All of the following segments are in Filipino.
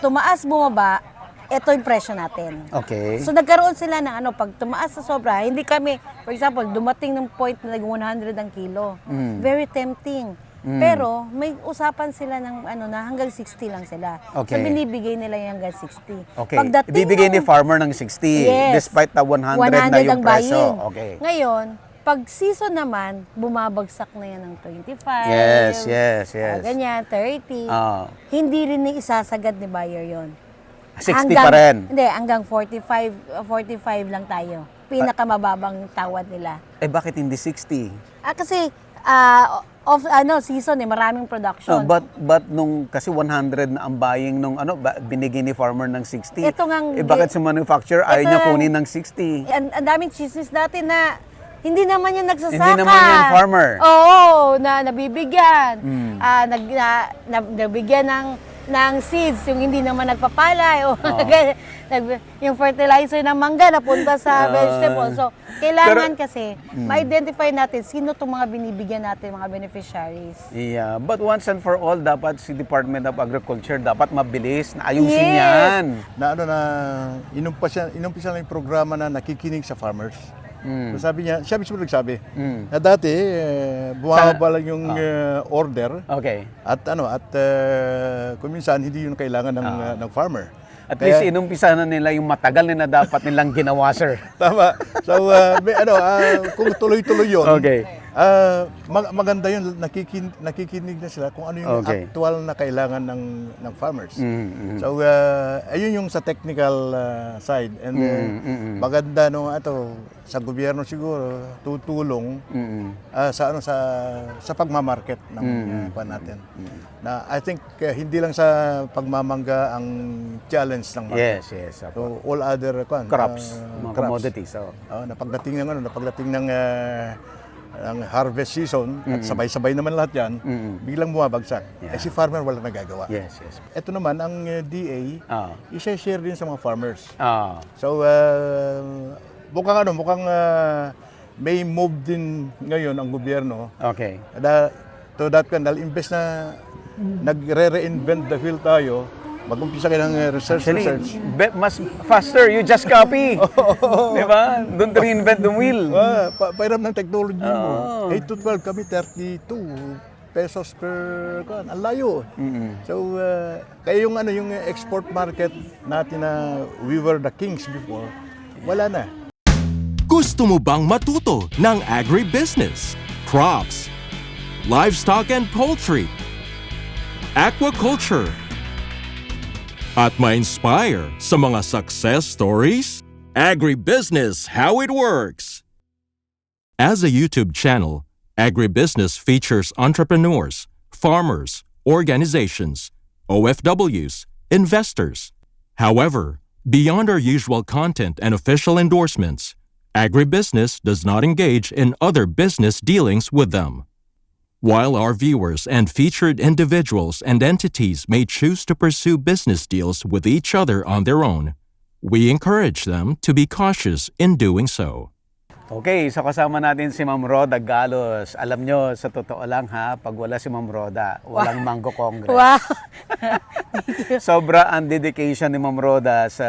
tumaas, bumaba, ito yung presyo natin. Okay. So nagkaroon sila ng pag tumaas sa sobra, hindi kami, for example, dumating ng point na nag 100 ang kilo. Very tempting. Pero may usapan sila ng na hanggang 60 lang sila. Okay. So binibigay nila yung hanggang 60. Okay. Pagdating Ibibigay ni nung- farmer ng 60 Yes. despite na 100 na ang yung presyo. buying. Okay. Ngayon, pag season naman, bumabagsak na yan ng 25. Yes. Ganyan, 30. Ah, Hindi rin ni isasagad ni buyer yon. 60 pa rin. Hindi, hanggang 45 lang tayo. Pinakamababang tawad nila. Eh bakit hindi 60? Kasi season maraming production. No, but nung kasi 100 na ang buying nung binigay ni farmer ng 60. Ito ngang- bakit sa manufacturer ayaw niya kunin ng 60? Ang daming chismis dati na hindi naman yan nagsasaka. Hindi naman yan farmer. Oo, na nabibigyan. Nabigyan ng seeds, yung hindi naman nagpapalay. O, yung fertilizer ng mangga napunta sa vegetable. So, kailangan kasi ma-identify natin sino itong mga binibigyan natin, mga beneficiaries. Yeah, but once and for all, dapat si Department of Agriculture dapat mabilis na ayusin Yes. yan. Inumpisa lang yung programa na nakikinig sa farmers. So sabi niya, siya mismo nagsabi, na dati bumababa lang yung order Okay. at kung minsan hindi yun kailangan ng farmer. At least inumpisa na nila yung matagal na dapat nilang ginawa, sir. Tama. So kung tuloy-tuloy yun, Okay. maganda yun, nakikinig na sila kung ano yung Okay. actual na kailangan ng farmers. So ayun yung sa technical side, and maganda sa gobyerno siguro tutulong sa pagmamarket ng natin. Na I think hindi lang sa pagmamangga ang challenge ng market. Yes. So all other Crops, mga commodities. na pagdating ng harvest season at sabay-sabay naman lahat 'yan, biglang bumabagsak. Yeah. Si farmer wala nagagawa. Yes. Ito naman ang DA, i-share din sa mga farmers. So mukhang may move din ngayon ang gobyerno. Okay. To that kind, dahil imbes na nagre-reinvent the wheel tayo, mag-umpisa kayo ng research. Mas faster, you just copy. Di ba? Don't reinvent the wheel. Pairam ng technology mo. 8 to 12 kami, 32 pesos per kan. Ang layo. So, kaya yung export market natin na we were the kings before, wala na. Gusto mo bang matuto ng agribusiness, crops, livestock and poultry, aquaculture, at ma-inspire sa mga success stories? Agribusiness, how it works! As a YouTube channel, Agribusiness features entrepreneurs, farmers, organizations, OFWs, investors. However, beyond our usual content and official endorsements, Agribusiness does not engage in other business dealings with them. While our viewers and featured individuals and entities may choose to pursue business deals with each other on their own, we encourage them to be cautious in doing so. Okay, so kasama natin si Ma'am Rhoda Galos. Alam nyo, sa totoo lang pag wala si Ma'am Rhoda, walang Mango Congress. Wow! Sobra ang dedication ni Ma'am Rhoda sa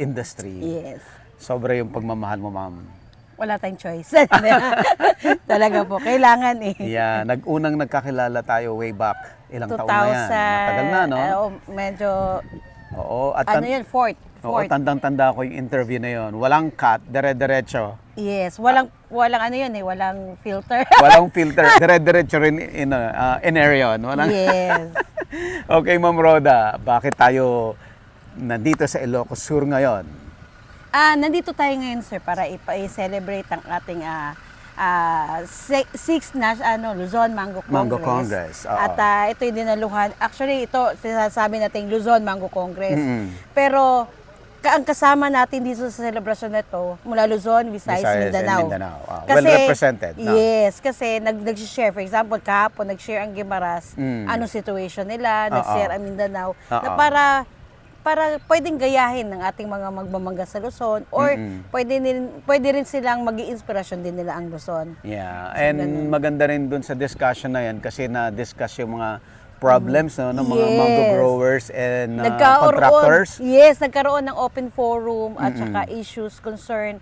industry. Yes. Sobra yung pagmamahal mo, Ma'am. Wala tayong choice. Talaga po, kailangan Yeah, unang nagkakilala tayo way back. Ilang 2000, taon na yan? Matagal na, no? Medyo, Oo. At fourth. Oo, tandang-tanda ko yung interview na yon. Walang cut, dire-diretso. Yes, walang walang filter. Walang filter, dire-diretso rin in area yun. Yes. Okay, Ma'am Rhoda, bakit tayo nandito sa Ilocos Sur ngayon? Nandito tayo ngayon, sir, para i-celebrate ang ating 6th Luzon Mango Congress. Mango Congress, oo. At ito yung dinaluhan. Actually, ito sinasabi natin Luzon Mango Congress. Pero ang kasama natin dito sa celebration na ito, mula Luzon, Visayas, Mindanao. Well represented. No? Yes, kasi nag-share. For example, kahapon, nag-share ang Gimaras, anong situation nila, nag-share ang Mindanao, na para pwedeng gayahin ng ating mga magmamangga sa Luzon, or pwede rin silang maging inspirasyon din nila ang Luzon. Yeah, and maganda rin dun sa discussion na yan kasi na-discuss yung mga problems no, ng mga Yes. mango growers and Nagkaroon, contractors. yes, nagkaroon ng open forum at saka issues, concern,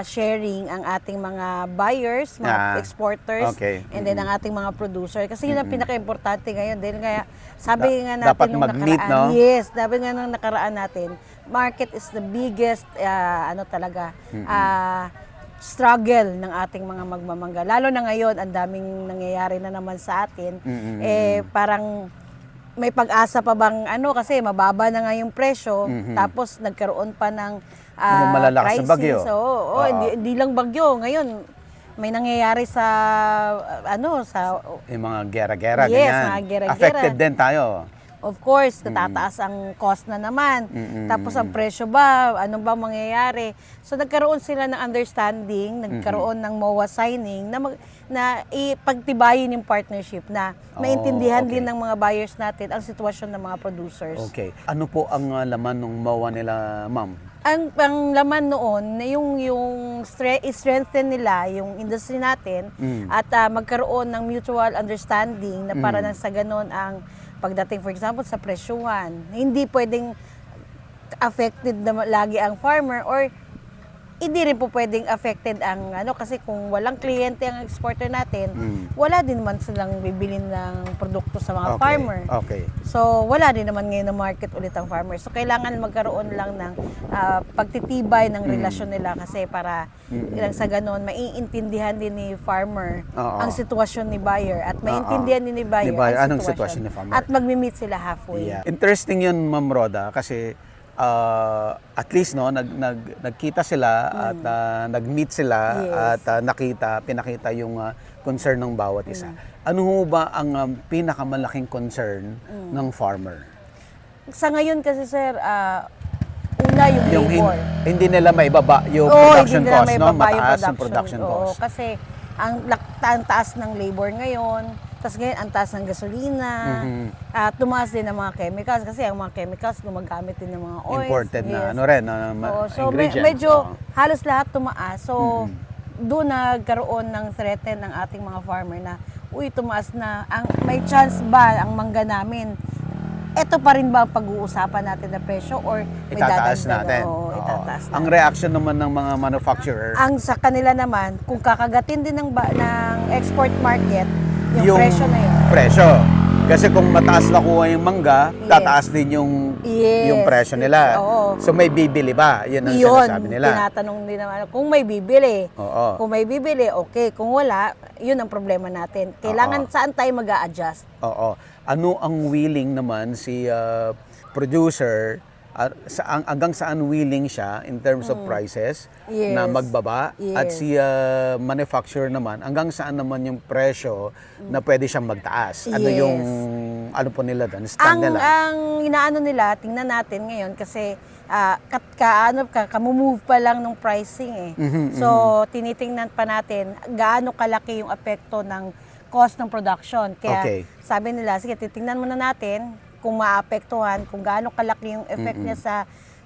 sharing ang ating mga buyers, mga exporters, okay. and then ang ating mga producer. Kasi yun ang pinaka-importante ngayon. Dahil nga, sabi nga natin dapat nung mag-meet, nakaraan, no? yes, sabi nga nung nakaraan natin, market is the biggest, struggle ng ating mga magmamangga. Lalo na ngayon, ang daming nangyayari na naman sa atin. Parang may pag-asa pa bang kasi mababa na nga yung presyo, tapos nagkaroon pa ng Yung malalakas na bagyo. So, hindi lang bagyo. Ngayon, may nangyayari sa Yung mga gera-gera, Yes, ganyan. mga gera-gera. Affected din tayo. of course, natataas ang cost na naman. Tapos ang presyo ba, ano ba mangyayari? So nagkaroon sila ng understanding, nagkaroon ng MOA signing na ipagtibayin yung partnership na maintindihan okay. din ng mga buyers natin ang sitwasyon ng mga producers. Okay. Ano po ang laman ng MOA nila, ma'am? Ang laman noon, yung strengthen nila yung industry natin at magkaroon ng mutual understanding na para nang sa ganun ang pagdating, for example, sa presyuhan. Hindi pwedeng affected na lagi ang farmer or hindi rin po pwedeng affected ang kasi kung walang kliyente ang exporter natin, wala din naman silang bibili ng produkto sa mga farmer. Okay. So, wala din naman ngayon na market ulit ang farmer. So, kailangan magkaroon lang ng pagtitibay ng relasyon nila kasi para ilang sa ganun, maiintindihan din ni farmer ang sitwasyon ni buyer at maiintindihan din ni buyer ang anong sitwasyon ni farmer. At magmi-meet sila halfway. Yeah. Interesting yun, Ma'am Roda, kasi at least nagkita sila at nag-meet sila at pinakita yung concern ng bawat isa. Ano ho ba ang pinakamalaking concern ng farmer? Sa ngayon kasi sir, una yung labor. Hindi nila maibaba yung production cost, no? Mataas yung production cost. Kasi ang taas ng labor ngayon, tapos ngayon, ang taas ng gasolina, at tumaas din ng mga chemicals kasi ang mga chemicals gumagamit din ng mga oils. Imported na So ingredients. medyo halos lahat tumaas. So doon nagkaroon ng threaten ng ating mga farmer na, tumaas na. May chance ba ang mangga namin? Ito pa rin ba ang pag-uusapan natin na presyo or may itataas dadagdag? natin. Itataas Ang natin. reaction naman ng mga manufacturer, Ang sa kanila naman, kung kakagatin din ng export market, yung presyo na yun. Presyo. Kasi kung mataas nakuha yung mangga, tataas din yung presyo nila. Oo. So may bibili ba? Yun ang sinasabi nila. Tinatanong din naman, kung may bibili. Oo. Kung may bibili, okay. Kung wala, yun ang problema natin. Kailangan saan tayo mag-a-adjust? Oo. Ano ang willing naman si producer hanggang saan willing siya in terms of prices na magbaba at si manufacturer naman hanggang saan naman yung presyo na pwede siyang magtaas. Ano yung po nila doon? Stand nila? Ang inaano nila, tingnan natin ngayon kasi kamumove pa lang ng pricing So tinitingnan pa natin gaano kalaki yung apekto ng cost ng production. Kaya sabi nila, sige, titingnan muna natin kung maapektuhan, kung gaano kalaki yung effect niya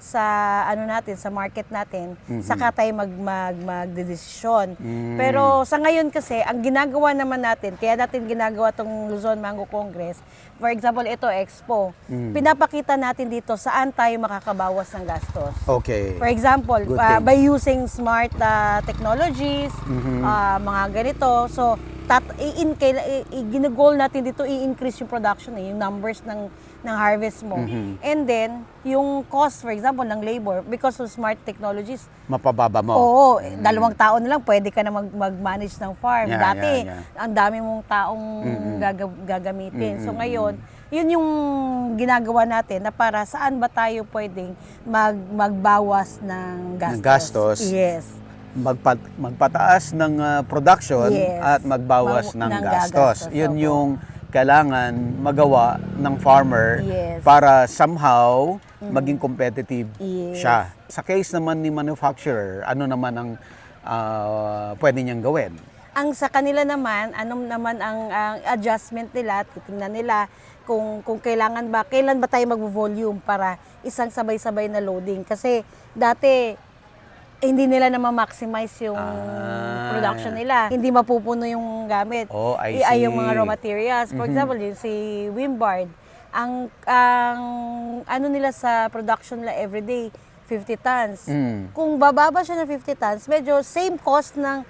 sa market natin, saka tayo magdedesisyon. Pero sa ngayon kasi, ang ginagawa naman natin, kaya natin ginagawa tong Luzon Mango Congress, for example, ito Expo, pinapakita natin dito saan tayo makakabawas ng gastos. Okay. For example, Good thing. by using smart technologies, mga ganito, so ginagol natin dito i-increase yung production, yung numbers ng harvest mo. And then, yung cost, for example, ng labor, because of smart technologies, Mapababa mo. oo, 2 tao na lang, pwede ka na mag-manage ng farm. Yeah, Dati, yeah. ang dami mong taong gagamitin. So ngayon, yun yung ginagawa natin na para saan ba tayo pwedeng magbawas ng gastos. Ng gastos. Yes. Magpataas ng production at magbawas ng gastos. Yun yung kailangan magawa ng farmer para somehow maging competitive siya. Sa case naman ni manufacturer, ano naman ang pwede niyang gawin? Ang sa kanila naman, anong naman ang adjustment nila, titingnan nila kung kailan ba tayo mag-volume para isang sabay-sabay na loading. Kasi dati, hindi nila na ma-maximize yung production nila. Hindi mapupuno yung gamit. Oh, I Ay, yung see. mga raw materials. For example, yung si Wimbard, ang ano nila sa production nila everyday, 50 tons. Kung bababa siya ng 50 tons, medyo same cost ng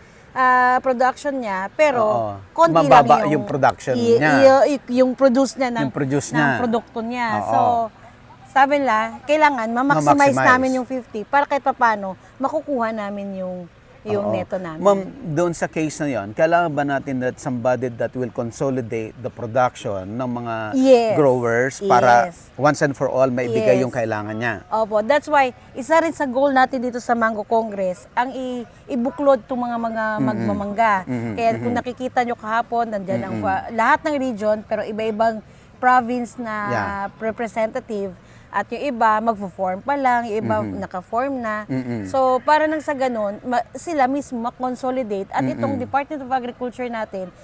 production niya, pero Oo. konti Mababa lang yung production niya. yung produce niya ng, Yung produce ng niya. produkto niya. Oo. So, sabi nila, kailangan ma-maximize Ma-maximize. namin yung 50 para kahit papano makukuha namin yung Oo. neto namin. Ma'am, doon sa case na yon, kailangan ba natin that somebody that will consolidate the production ng mga Yes. growers para Yes. once and for all maibigay Yes. yung kailangan niya? Opo, that's why isa rin sa goal natin dito sa Mango Congress ang ibuklod itong mga magmamangga. Kaya kung nakikita nyo kahapon, nandiyan ang lahat ng region pero iba-ibang province na representative. At yung iba, magpo-form pa lang, yung iba naka-form na. So, para nang sa ganun, sila mismo makonsolidate at itong Department of Agriculture natin,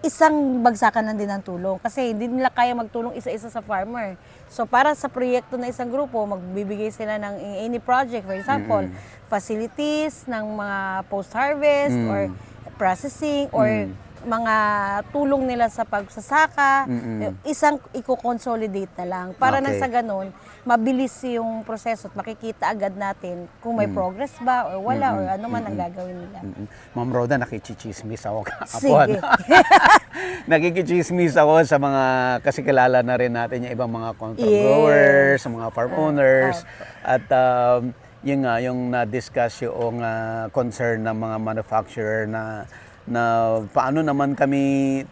isang bagsakan lang din ng tulong. Kasi hindi nila kaya magtulong isa-isa sa farmer. So, para sa proyekto na isang grupo, magbibigay sila ng any project. For example, facilities ng mga post-harvest or processing or mga tulong nila sa pagsasaka, isang i-consolidate na lang. Para nang Okay. sa ganun, mabilis yung proseso at makikita agad natin kung may progress ba or wala or ano man ang gagawin nila. Ma'am Roda, nakikichismis ako Sige. Nakikichismis ako sa mga, kasi kilala na rin natin yung ibang mga contra growers, mga farm owners, at yun nga, yung na-discuss yung concern ng mga manufacturer na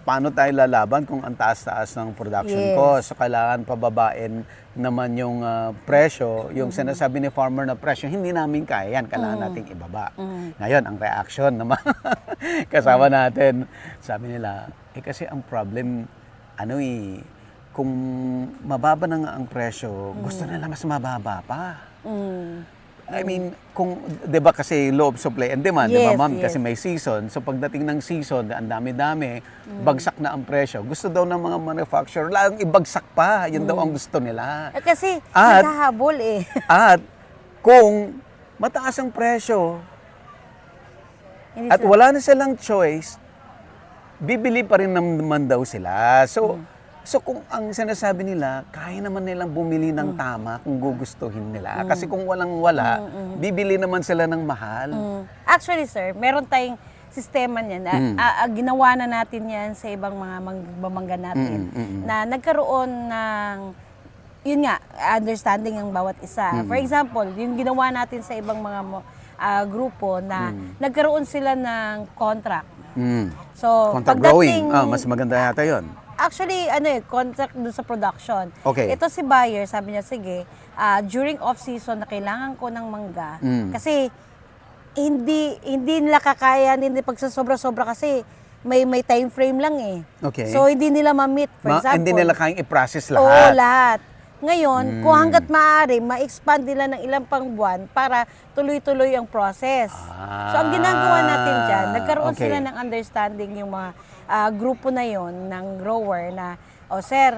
paano tayo lalaban kung ang taas-taas ng production cost. So, kailangan pababain naman yung presyo. Yung sinasabi ni farmer na presyo, hindi namin kaya yan. Kailangan nating ibaba. Ngayon, ang reaction naman kasama natin, sabi nila, kasi ang problem, kung mababa na nga ang presyo, gusto nila mas mababa pa. I mean, kung, di ba kasi law of supply and demand, di ba Yes, ma'am? yes. Kasi may season. So pagdating ng season, ang dami-dami, bagsak na ang presyo. Gusto daw ng mga manufacturer, lang ibagsak pa. Yun daw ang gusto nila. Kasi At- naghahabol eh. At kung mataas ang presyo Hindi at sila- wala na silang choice, bibili pa rin naman daw sila. So kung ang sinasabi nila, kaya naman nilang bumili ng tama kung gugustuhin nila. Kasi kung walang-wala, bibili naman sila ng mahal. Actually, sir, meron tayong sistema niyan. Ginawa na natin yan sa ibang mga magbamangga natin. Na nagkaroon ng, yun nga, understanding ng bawat isa. For example, yung ginawa natin sa ibang mga grupo na nagkaroon sila ng contract. So, Contract growing, mas maganda yata yun. Actually, contract dun sa production. Okay. Ito si buyer, sabi niya, sige, during off-season na kailangan ko ng mangga. Kasi, hindi nila kakayanin, hindi pagsasobra-sobra kasi may time frame lang eh. Okay. So, hindi nila ma-meet. For example, Hindi nila kayang i-process oo, lahat. lahat. Ngayon, kung hanggat maaari, ma-expand nila ng ilang pang buwan para tuloy-tuloy ang process. So, ang ginagawa natin dyan, nagkaroon okay. sila ng understanding yung mga grupo na yon ng grower na, sir,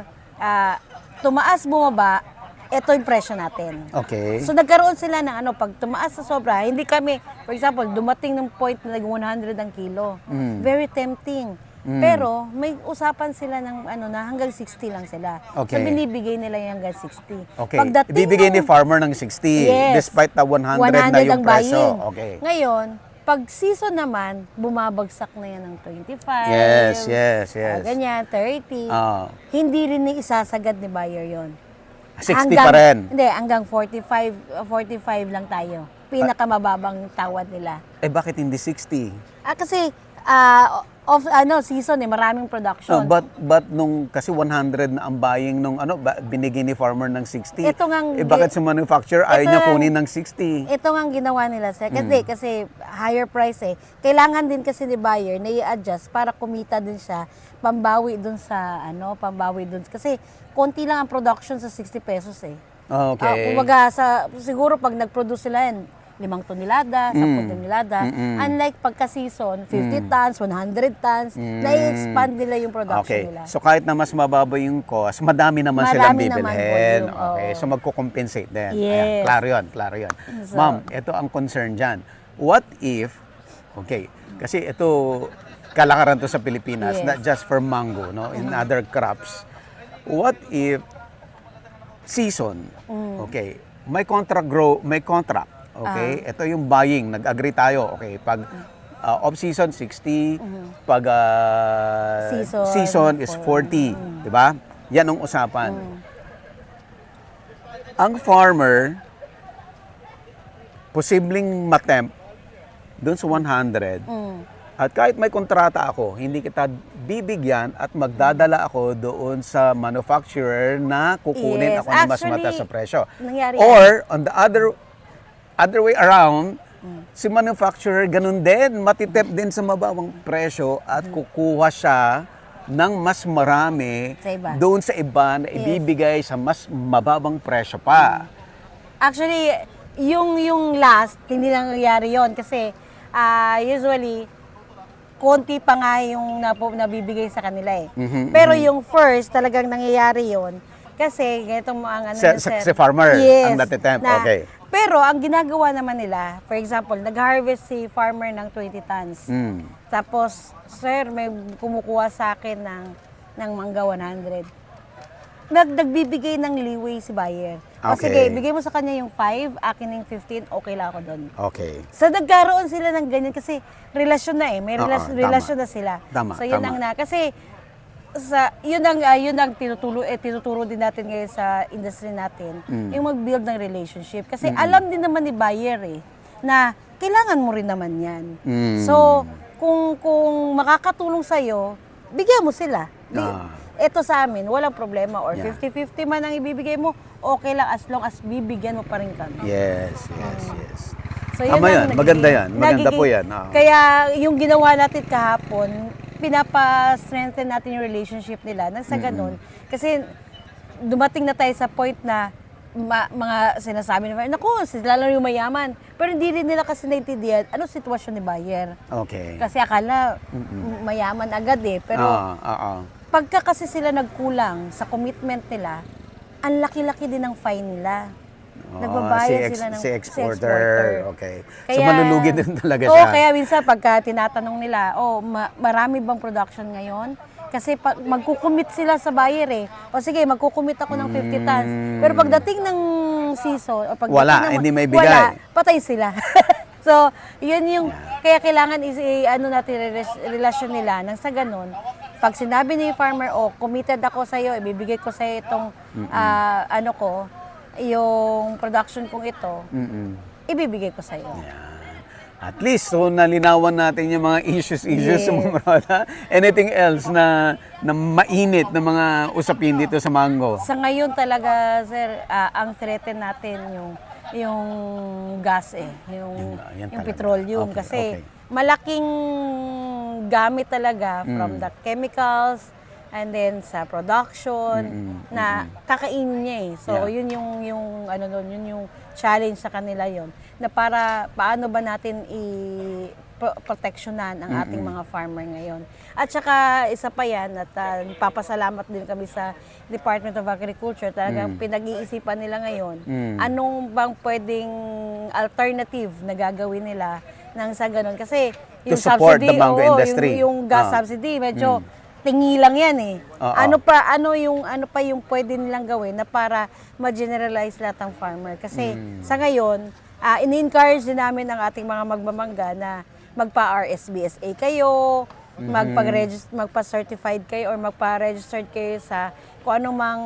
tumaas, bumaba, ito yung presyo natin. Okay. So, nagkaroon sila ng pag tumaas sa sobra, hindi kami, for example, dumating ng point na 100 ang kilo. Very tempting. Pero may usapan sila ng na hanggang 60 lang sila. Okay. So binibigay nila yung hanggang 60. Okay. Pagdating Ibibigay ni nung- farmer ng 60 Yes. despite na 100 na yung ang presyo. buying. Okay. Ngayon, pag season naman, bumabagsak na yan ng 25. Yes. Ganyan, 30. Ah, Hindi rin ni isasagad ni buyer yon. 60 pa rin. Hindi, hanggang 45 lang tayo. Pinakamababang tawad nila. Bakit hindi 60? Kasi season maraming production. But nung kasi 100 na ang buying nung binigay ni farmer ng 60. Ito ngang- bakit sa manufacturer ayaw ito niya ang- kunin ng 60? Ito nga ang ginawa nila, sir. Kasi higher price eh. Kailangan din kasi ni buyer na i-adjust para kumita din siya, pambawi dun sa kasi konti lang ang production sa 60 pesos eh. Okay. Kumbaga siguro pag nag-produce sila yan, tonelada, 10 tonelada. Unlike pagka-season, 50 tons, 100 tons, na-expand nila yung production Okay. nila. So kahit na mas mababa yung cost, madami naman silang Marami naman bibilhin. volume, Okay. oo. So magko-compensate din. Yes. Klaro yun, klaro yun. So- Ma'am, ito ang concern dyan. What if, okay, kasi ito, kalakaran to sa Pilipinas, Yes. not just for mango, no, in other crops. What if season, okay, may contract, okay, ito yung buying, nag-agree tayo, okay, pag off-season 60, pag season is 40, di ba? Yan ang usapan. Ang farmer, posibleng matempt doon sa 100, at kahit may kontrata ako, hindi kita bibigyan at magdadala ako doon sa manufacturer na kukunin Yes. ako ng mas Actually, mataas sa presyo. nangyari Or, on the other way around, si manufacturer ganun din, matitip din sa mababang presyo at kukuha siya ng mas marami Sa iba. doon sa iba na ibibigay sa mas mababang presyo pa. Actually, yung last, hindi lang nangyari yon kasi usually, konti pa nga yung nabibigay sa kanila eh. Pero yung first, talagang nangyayari yon kasi ganitong ang ano yun, sir. Si farmer Yes, ang natitempt. na- Okay. Pero ang ginagawa naman nila, for example, nag-harvest si farmer ng 20 tons. Tapos, sir, may kumukuha sa akin ng mangga 100. Nagbibigay ng leeway si buyer. O Okay. sige, bigay mo sa kanya yung 5, akin yung 15, okay lang ako doon. Okay. So nagkaroon sila ng ganyan kasi relasyon na eh, may Oo, relasyon tama. na sila. Tama, So yun tama. ang kasi yun ang tinuturo din natin ngayon sa industry natin, yung mag-build ng relationship. Kasi alam din naman ni buyer eh, na kailangan mo rin naman yan. So, kung makakatulong sa'yo, bigyan mo sila. Ito sa amin, walang problema. Or Yeah. 50-50 man ang ibibigay mo, okay lang as long as bibigyan mo pa rin kami. Yes. So, Tama ang yan. Maganda yan. Maganda po nagiging- yan. Oo. Kaya yung ginawa natin kahapon, pinapa-strengthen natin yung relationship nila nang sa ganun. Kasi dumating na tayo sa point na mga sinasabi nila, naku, sila lang yung mayaman. Pero hindi rin nila kasi naintindihan anong sitwasyon ni buyer. Okay. Kasi akala mayaman agad eh. Pero pagka kasi sila nagkulang sa commitment nila, ang laki-laki din ng fine nila. Nagbabayad sila ng si exporter. Okay. So Kaya- malulugi din talaga Oo, siya. kaya minsan pagka tinatanong nila, marami bang production ngayon? Kasi magkukumit sila sa buyer eh. O sige, magkukumit ako ng 50 tons. Pero pagdating ng season, o pagdating Wala, ng, hindi may bigay. Wala, patay sila. So, yun yung, kaya kailangan natin relasyon nila nang sa ganun. Pag sinabi ni farmer, committed ako sa'yo, ibibigay ko sa'yo itong, yung production kong ito, ibibigay ko sa'yo. At least, so nalinawan natin yung mga issues sa mga product. Anything else na mainit na mga usapin dito sa mango? Sa ngayon talaga, sir, ang threaten natin yung gas yung talaga. petroleum. Okay, Kasi okay. malaking gamit talaga from the chemicals and then sa production na kakainin niya eh. So Yeah. yun yung yun yung challenge sa kanila yon na paano ba natin proteksyonan ang ating mga farmer ngayon. At saka isa pa yan at papasalamat din kami sa Department of Agriculture. Talagang pinag-iisipan nila ngayon anong bang pwedeng alternative na gagawin nila nang sa ganun. Kasi yung To support subsidy, the mango industry. yung gas subsidy, medyo tingi lang yan eh. Oo. Ano pa yung pwede nilang gawin na para ma-generalize lahat ng farmer. Kasi sa ngayon, ini-encourage din namin ang ating mga magmamangga na magpa-RSBSA kayo, magpa-certified kayo or magpa-registered kayo sa kung anong mang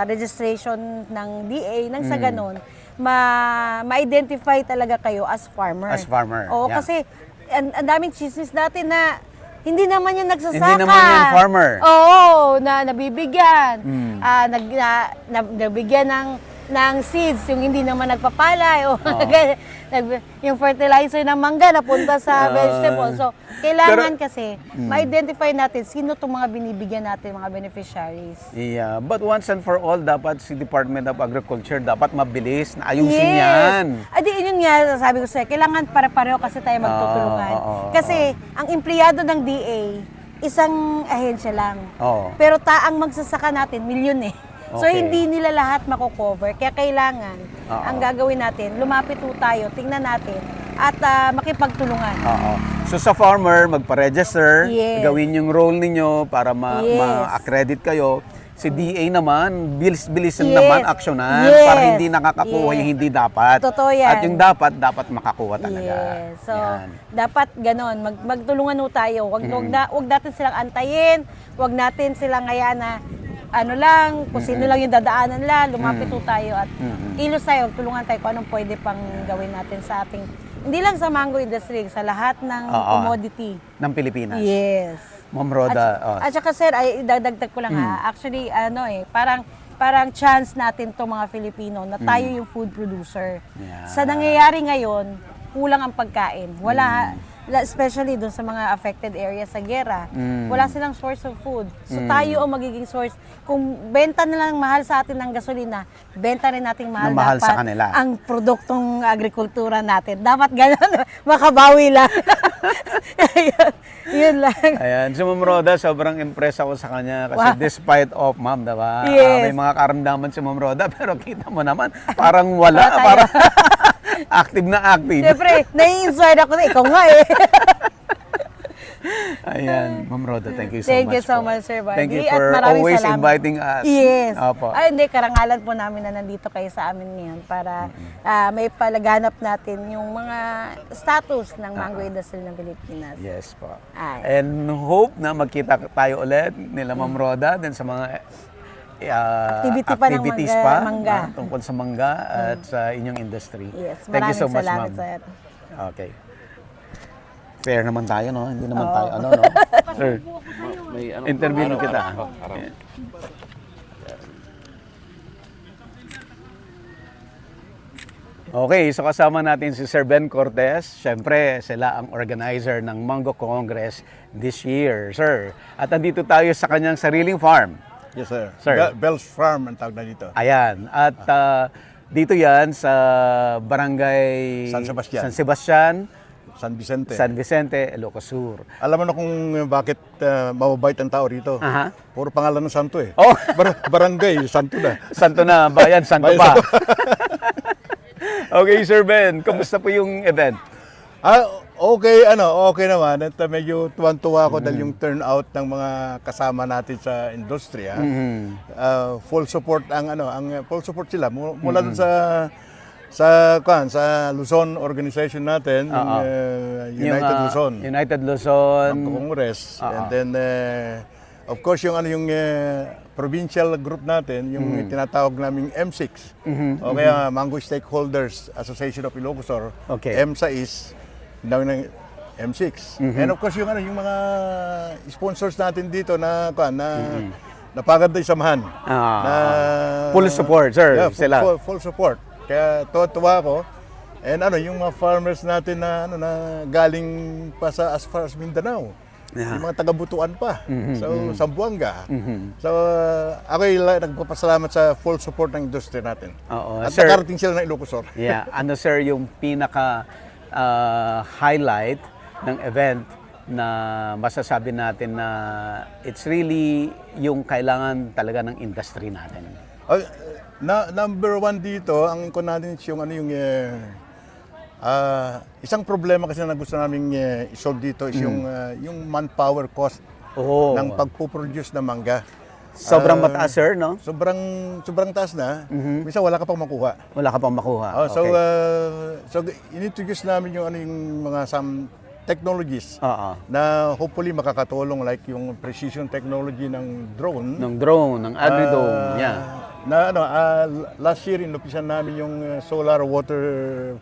registration ng DA nang sa ganun, ma-identify talaga kayo as farmer. As farmer, Oo, yeah. kasi ang daming chismis natin na hindi naman yung nagsasaka. Hindi naman yan farmer. Oo, na nabibigyan. Nabigyan ng ng seeds, yung hindi naman nagpapalay o yung fertilizer ng mangga napunta sa vegetable. So, kailangan kasi ma-identify natin sino itong mga binibigyan natin, mga beneficiaries. Yeah, but once and for all, dapat si Department of Agriculture dapat mabilis na ayusin yan. Adi, yun nga, sabi ko sa'yo, kailangan pare-pareho kasi tayo magtutulungan. Kasi ang empleyado ng DA, isang ahensya lang. Pero ang magsasaka natin, milyon eh. So, hindi nila lahat mako-cover. Kaya kailangan, ang gagawin natin, lumapit po tayo, tingnan natin, at makipagtulungan. So, sa farmer, magpa-register, gawin yung role ninyo para ma-accredit kayo. Si DA naman, bilisan naman, aksyonan, para hindi nakakakuha yung hindi dapat. Totoo yan. At yung dapat makakuha talaga. So, dapat ganon, magtulungan ho tayo. Wag natin silang antayin, wag natin silang hayaan na kung sino lang yung dadaanan lang, lumapit po tayo at kilos tayo, tulungan tayo kung anong pwede pang gawin natin sa ating, hindi lang sa mango industry, sa lahat ng commodity. Ng Pilipinas. Yes. Ma'am Rhoda. At saka sir, ay idadagdag ko lang actually, parang chance natin to mga Filipino na tayo yung food producer. Yeah. Sa nangyayari ngayon, kulang ang pagkain. Wala, especially doon sa mga affected areas sa gera, wala silang source of food. So tayo ang magiging source. Kung benta nila ng mahal sa atin ng gasolina, benta rin nating mahal sa kanila ang produktong agrikultura natin. Dapat gano'n, makabawi lang. Yun lang. Ayan, si Ma'am Rhoda, sobrang impressed ako sa kanya kasi despite of, ma'am, diba? Yes. May mga karamdaman si Ma'am Rhoda, pero kita mo naman, parang wala, parang active na active. Siyempre, nai-inspired ako na ikaw nga eh. Ayan, Ma'am Rhoda, thank you so much. Thank you so much, Sir Buddy. Thank you At for maraming always salamat. inviting us. Yes. Opo. Ay, hindi, karangalan po namin na nandito kayo sa amin ngayon para may palaganap natin yung mga status ng mango industry ng Pilipinas. Yes po. Ay. And hope na magkita tayo ulit nila Ma'am Rhoda din sa mga activities pa mangga. Tungkol sa mangga at sa inyong industry. Yes, Thank you so much, salamat, ma'am. sir. Okay. Fair naman tayo, no? Hindi naman tayo, no? Sir, interview kita. Okay, so kasama natin si Sir Ben Cortez. Siyempre, sila ang organizer ng Mango Congress this year, sir. At andito tayo sa kanyang sariling farm. Yes, sir. Sir. Bell's Farm ang tawag na dito. Ayan. At dito yan sa Barangay San Sebastian. San Sebastian, San Vicente. San Vicente, Ilocos Sur. Alam mo na kung bakit mababait ang tao rito. Aha. Puro pangalan ng santo eh. Oh. Barangay, santo na. Santo na, bayan, santo Bayan, pa. santo. Okay, Sir Ben, kumusta po yung event? Okay naman. At medyo tuwan-tuwa ako dahil yung turnout ng mga kasama natin sa industriya. Full support ang full support sila mula dun sa Luzon organization natin, United Luzon. United Luzon. Congress. And then of course yung provincial group natin, yung tinatawag naming M6. O kaya Mango Stakeholders Association of Ilocos Sur. Okay. EMSA is ng M6. And of course yung mga sponsors natin dito na napagad na isamahan. Full support, sir. Yeah, sila. Full support. Kaya tuwa ako. And yung mga farmers natin na galing pa as far as Mindanao. Yung mga taga-Butuan pa. So, Zamboanga. So, ako'y nagpapasalamat sa full support ng industry natin. At Sir, nakarating sila ng Ilocos Sur. Yeah. Ano, sir, yung pinaka highlight ng event na masasabi natin na it's really yung kailangan talaga ng industry natin? Number one dito, ang ikon natin is yung isang problema kasi na gusto naming isolve dito is yung manpower cost ng pagpuproduce ng mangga. Sobrang mataas, sir, no? Sobrang taas na. Minsan wala ka pang makuha. Wala ka pang makuha. So Okay. inintroduce namin yung some technologies na hopefully makakatulong, like yung precision technology ng drone. Ng drone, ng agri-drone, Last year inupisan namin yung solar water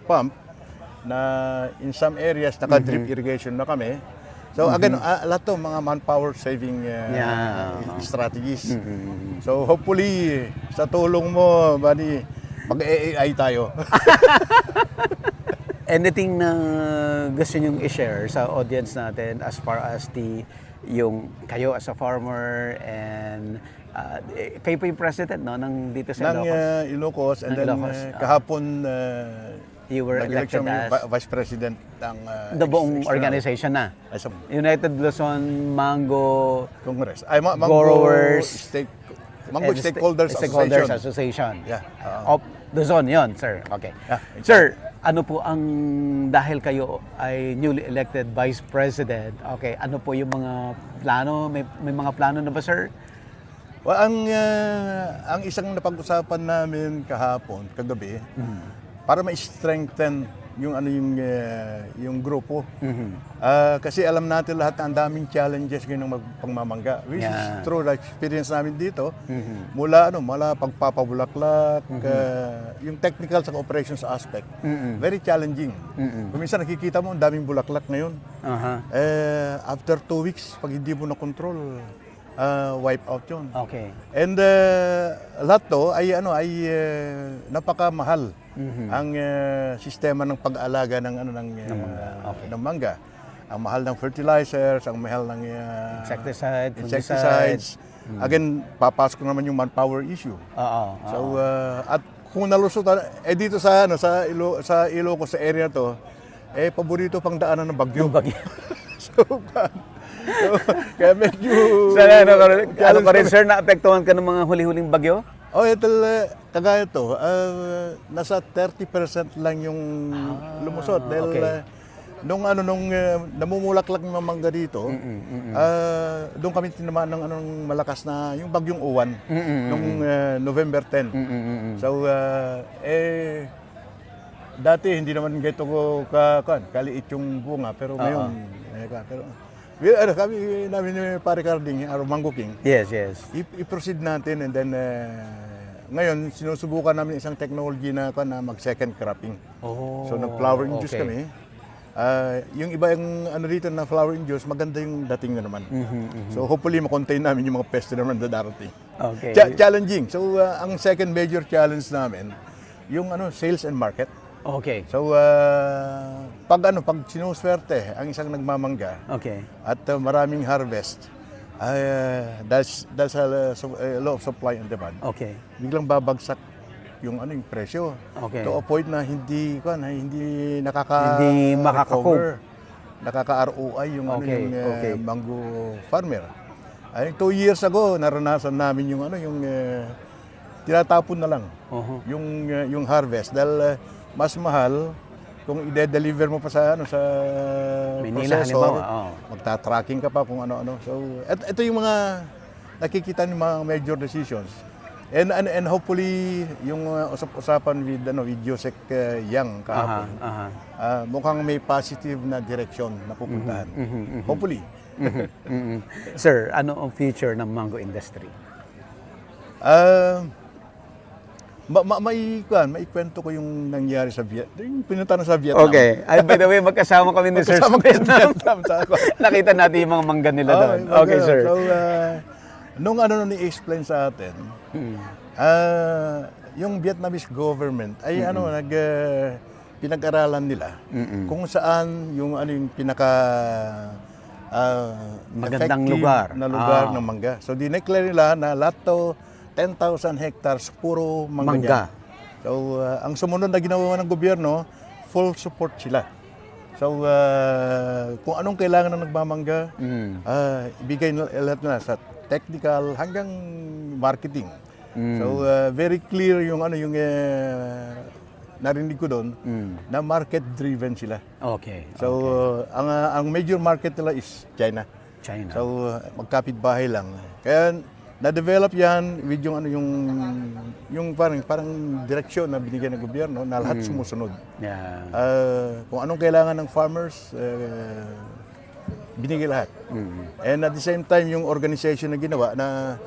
pump na in some areas naka-drip irrigation na kami. So again, lahat to mga manpower saving strategies. So hopefully sa tulong mo, buddy, Mag-AI tayo. Anything na gusto nyong i-share sa audience natin as far as yung kayo as a farmer and kayo po yung president no ng dito sa ng Ilocos. Ilocos, and Ng then Ilocos, kahapon You were elected nag-election as vice president ng the buong organization na. As a United Luzon Mango Congress. Ay, Growers Mango and Stakeholders Association. Yeah. Of Luzon yon, sir. Okay. Yeah, Sir, ano po ang dahil kayo ay newly elected vice president? Okay, ano po yung mga plano? May mga plano na ba, sir? Well, ang isang napag-usapan namin kahapon, kagabi, para ma-strengthen yung grupo. Kasi alam natin lahat na ang daming challenges ngayon ng pagmamangga. Which is true, the experience namin dito, mula pagpapabulaklak, yung technical sa operations aspect, very challenging. Kung minsan nakikita mo, ang daming bulaklak ngayon. After 2 weeks, pag hindi mo na-control, wipe out yun. Okay. And lahat to ay napakamahal ang sistema ng pag-aalaga ng mangga. Ang mahal ng fertilizers, ang mahal ng insecticides. Again, papasok naman yung manpower issue. So at kung nalusot dito sa Ilocos sa area to, paborito pang daanan ng bagyo. So, kaya medyo... Ano pa rin, sir, naapektuhan ka ng mga huli-huling bagyo? Ito, kagaya to, nasa 30% lang yung lumusot. Dahil nung namumulaklak ng mangga dito, doon kami tinamaan ng malakas na yung bagyong uwan nung November 10. So, dati hindi naman ganito kaliit yung bunga, pero ngayon, kami namin ni Pare Carding, Mango King. Yes. I-proceed natin, and then ngayon sinusubukan namin isang technology na mag-second cropping. So nag-flowering juice kami. Yung iba yung dito na flowering juice, maganda yung dating na naman. So hopefully ma-contain namin yung mga peste naman na darating. Okay. Challenging. So ang second major challenge namin, yung sales and market. Okay. So pag sinuswerte ang isang nagmamangga at maraming harvest, dahil sa law of supply and demand, biglang babagsak yung presyo. To a point na hindi makaka-cover, nakaka-ROI yung mango farmer. 2 years ago naranasan namin yung tinatapon na lang yung harvest dahil mas mahal kung i-deliver mo pa sa Manila, processor, magta-tracking ka pa kung ano-ano. So, ito yung mga nakikita ng mga major decisions. And hopefully yung usap-usapan with Josek Yang kahapon, mukhang may positive na direction na pupuntahan. Hopefully. Sir, ano ang future ng mango industry? Maikwento ko yung nangyari sa Vietnam. Yung pinunta na sa Vietnam. Okay. Ay, by the way, magkasama kami ni Sir sa Vietnam. Nakita natin yung mga mangga nila doon. Okay, sir. So, nung ni-explain sa atin, yung Vietnamese government ay pinag-aralan nila kung saan yung pinaka magandang lugar ng mangga. So, dineclare nila na lahat to 10,000 hectares puro mangga. So, ang sumunod na ginawa ng gobyerno, full support sila. So, kung anong kailangan ng nagmamangga, ibigay lahat na sa technical hanggang marketing. So, very clear yung narinig ko doon na market-driven sila. Okay. So, ang major market nila is China. So, magkapit-bahay lang. Kaya na-develop yan with yung parang direksyon na binigyan ng gobyerno na lahat sumusunod. Kung anong kailangan ng farmers, binigay lahat. And at the same time, yung organization na ginawa na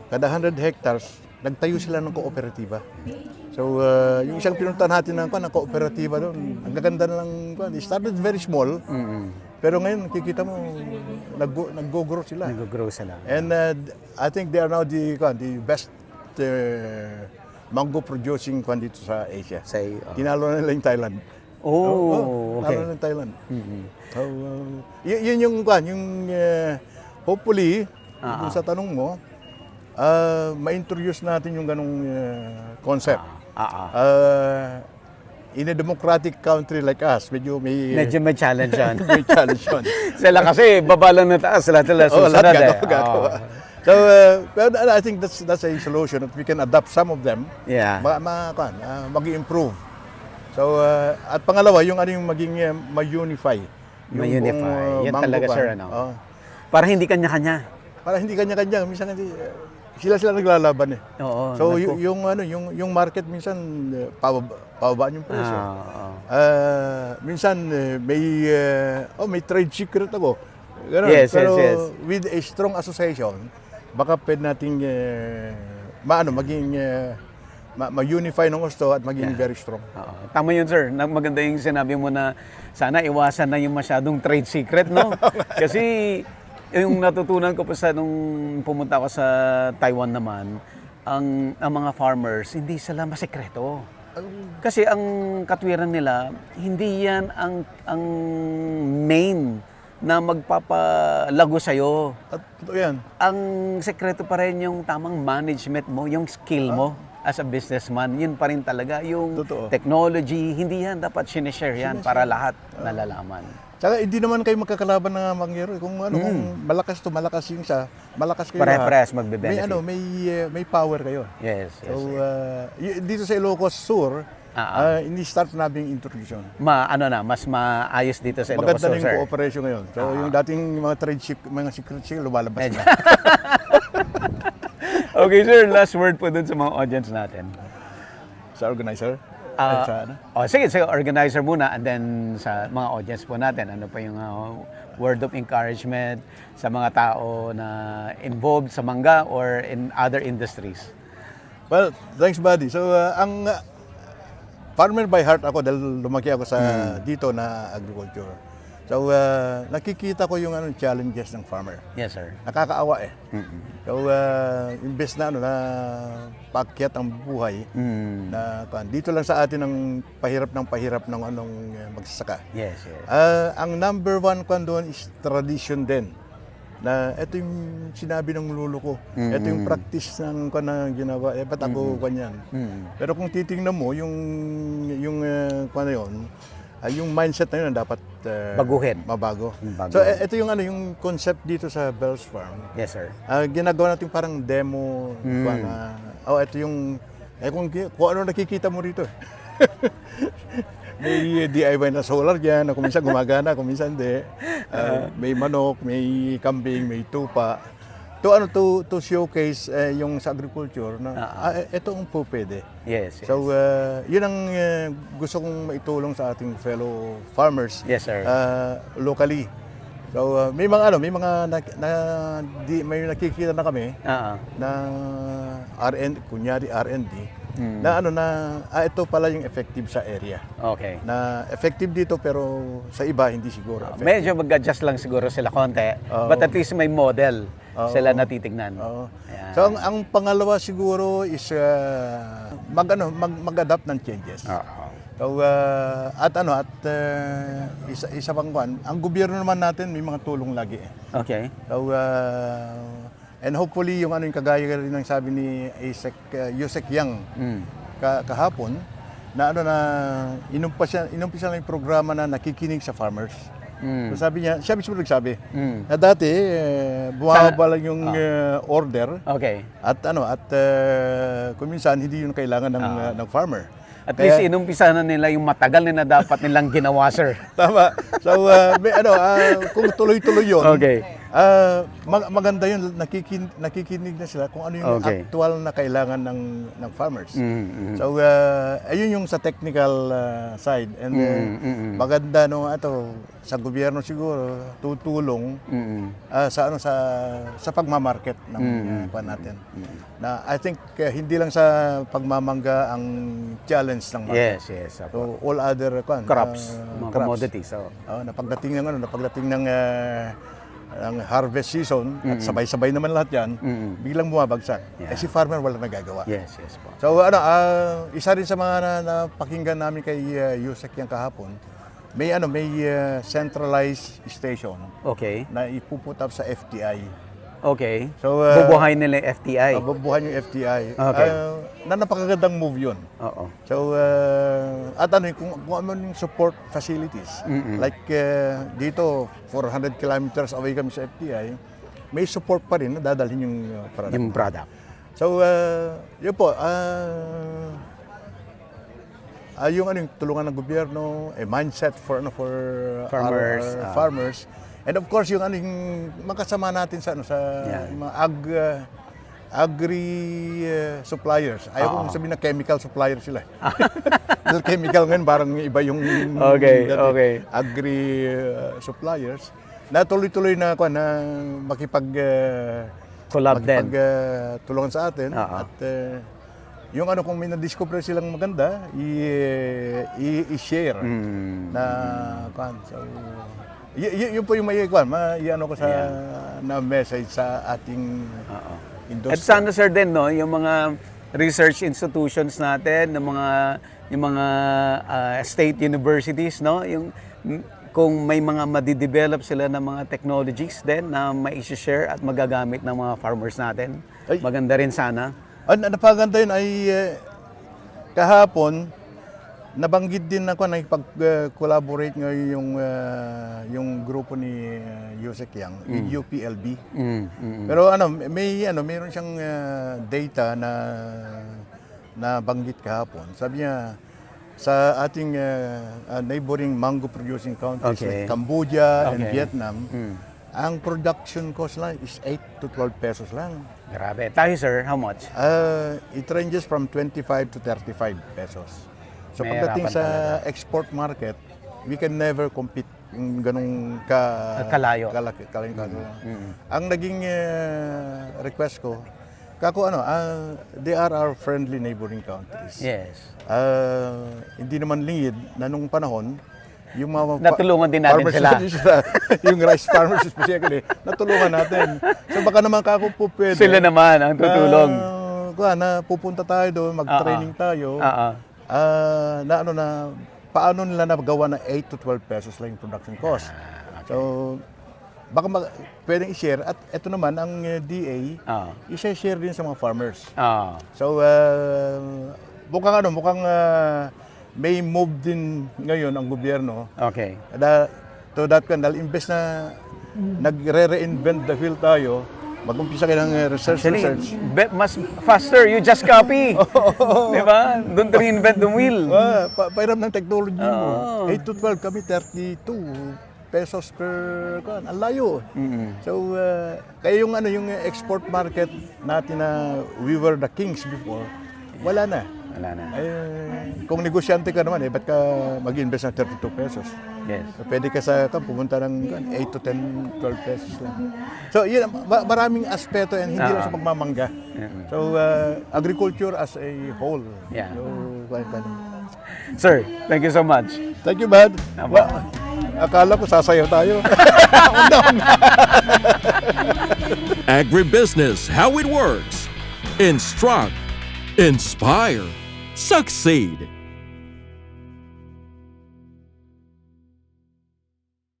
kada 100 hectares, nagtayo sila ng kooperatiba. So, yung isang pinunta natin ng kooperatiba doon, ang gaganda na lang, it started very small, pero ngayon, nakikita mo, nag-go-grow sila. Nag-grow sila. And I think they are now the best mango producing kwan dito sa Asia. Say, Tinalo na nila yung Thailand. okay. Tinalo na yung Thailand. So, yun yung kwan, yung hopefully, dun sa tanong mo, ma-introduce natin yung ganong concept. In a democratic country like us, medyo may challenge yan. may challenge yun. Sila kasi baba lang na taas, lahat sila susunod lahat gagawa. So, but I think that's a solution that we can adapt some of them. Yeah. Mag-improve. So, at pangalawa, yung ano yung maging ma-unify. Yung Ma-unify. Yan mango talaga, pan. sir, ano? Para hindi kanya-kanya. Para hindi kanya-kanya. Minsan sila naglalaban eh. Oo. So, yung market minsan pababaan yung presyo. Minsan may trade secret ako. Ganun. Yes, Pero yes. with a strong association, baka pwede nating maging ma-unify ng gusto at maging very strong. Tama yun, sir. Maganda yung sinabi mo na sana iwasan na yung masyadong trade secret, no? Kasi yung natutunan ko pa nung pumunta ako sa Taiwan naman, ang mga farmers, hindi sila masekreto. Kasi ang katwiran nila, hindi yan ang main na magpapalago sa'yo. At totoo yan. Ang sekreto pa rin yung tamang management mo, yung skill mo as a businessman. Yun pa rin talaga. Yung Totoo. technology, hindi yan dapat sinishare yan para lahat nalalaman. Tsaka hindi naman kayo magkakalaban ng mangyero. Kung kung malakas yung isa, malakas kayo. Pare-pares magbe-benefit. May power kayo. Yes. So, dito sa Ilocos Sur, hindi start namin introduction. Mas maayos dito sa Ilocos Maganda Sur, na yung sir. cooperation ngayon. So, yung dating mga mga secret secret, lumalabas na. Okay, sir. Last word po dun sa mga audience natin. Sa organizer. Sige, organizer muna and then sa mga audience po natin, ano pa yung word of encouragement sa mga tao na involved sa mangga or in other industries? Well, thanks buddy. So, ang farmer by heart ako dahil lumaki ako sa dito na agriculture. So, nakikita ko yung challenges ng farmer. Yes, sir. Nakakaawa eh. So, imbes na na pakyat ang buhay, na dito lang sa atin ang pahirap ng magsasaka. Yes. Ang number one doon is tradition din. Na ito yung sinabi ng lolo ko. Ito yung practice ng ginawa. Ba't ako kanyan? Pero kung titingnan mo, yung yung mindset na yun dapat mabago. So ito yung yung concept dito sa Bell's Farm. Yes, sir. Ginagawa natin parang demo ito yung kung ano nakikita mo rito. May DIY na solar diyan, na kuminsan gumagana, kuminsan hindi. May manok, may kambing, may tupa. To showcase yung sa agriculture na ito ang po pwede. Yes. So, yun ang gusto kong maitulong sa ating fellow farmers. Yes, sir. Locally. So, may nakikita na kami na kunyari R&D na ito pala yung effective sa area. Okay. Na effective dito pero sa iba hindi siguro effective. Medyo mag-adjust lang siguro sila konti, but at least may model sila natitignan. So ang pangalawa siguro is mag-adapt ng changes. So isa pang ang gobyerno naman natin may mga tulong lagi. Okay. So and hopefully yung yung kagaya rin ng sabi ni Yusek Yang kahapon na inumpisa na yung programa na nakikinig sa farmers. So sabi niya, siya mismo nagsabi na dati bumababa lang yung order. Okay. At kung minsan hindi yun kailangan ng farmer. At least inumpisa na nila yung matagal na dapat nilang ginawa, sir. Tama. So kung tuloy-tuloy yun. Okay. Maganda yun, nakikinig na sila kung ano yung actual na kailangan ng farmers. So, ayun yung sa technical side. And maganda sa gobyerno siguro tutulong sa pagmamarket ng natin. Na I think hindi lang sa pagmamangga ang challenge ng market. Yes. So, all other crops, mga commodities. napagdating ng ang harvest season at sabay-sabay naman lahat yan, biglang bumabagsak. Yeah. Eh si farmer wala nagagawa. Yes, yes po. So isa rin sa mga napakinggan namin kay Yusek yung kahapon, may centralized station Okay. na ipuput up sa FTI. Okay. So, bubuhayin nila yung FTI. Bubuhan yung FTI. Okay. Na napakagandang move yun. Oo. So, at kung ano yung support facilities, like dito, 400 kilometers away kami sa FTI, may support pa rin na dadalhin yung product. Yung product. So, yun po, yung tulungan ng gobyerno, a mindset for Farmers, our farmers. And of course, yung makasama natin sa yung mga agri suppliers. Ayaw kong sabihin na chemical supplier sila. Dahil chemical ngayon, parang iba yung Okay, dati, okay. agri suppliers. Na tuloy-tuloy na Collab din. tulungan sa atin. At yung kung may na-discover silang maganda, i-share na so, yun po yung may ko sa na message sa ating industry. At sana sir din yung mga research institutions natin, yung mga state universities kung may mga madidevelop sila ng mga technologies din na mai-share at magagamit ng mga farmers natin. Maganda rin sana. Napaganda yun ay kahapon nabanggit din ako na ipag-collaborate ngayon yung grupo ni Yusek Yang, yung UPLB. Pero mayroon siyang data na banggit kahapon. Sabi niya sa ating neighboring mango producing countries like Cambodia and Vietnam, ang production cost lang is 8 to 12 pesos lang. Grabe. Tayo sir, how much? It ranges from 25 to 35 pesos. So May pagdating harapan sa talaga. export market, we can never compete yung ganong Kalayo. Ang naging request ko, they are our friendly neighboring countries. Yes. Hindi naman lingid na nung panahon, yung mga Natulungan din natin farmers sila. yung rice farmers especially, natulungan natin. So baka naman po pwede. Sila naman ang tutulong. Na pupunta tayo doon, mag-training tayo. Paano nila nagawa na 8 to 12 pesos lang yung production cost. So, baka pwedeng i-share. At ito naman, ang DA, i-share din sa mga farmers. So, mukhang may move din ngayon ang gobyerno. Okay. To that kind, dahil imbes na nagre-reinvent the wheel tayo, mag-umpisa kayo ng research. Mas faster, you just copy. Diba? Don't reinvent the wheel. Pairam ng technology mo. 8 to 12 kami, 32 pesos per ang layo. So, kaya yung export market natin na we were the kings before, wala na. Kung negosyante ka naman, ba't ka mag-invest ng 32 pesos? Yes. Pwede ka pumunta ng 8 to 10, 12 pesos lang. So, yun, maraming aspeto yan, hindi lang sa pagmamangga. So, agriculture as a whole. Yeah. So, Sir, thank you so much. thank you, Bad. Akala ko sasayaw tayo. Agribusiness, how it works. Instruct, inspire, succeed.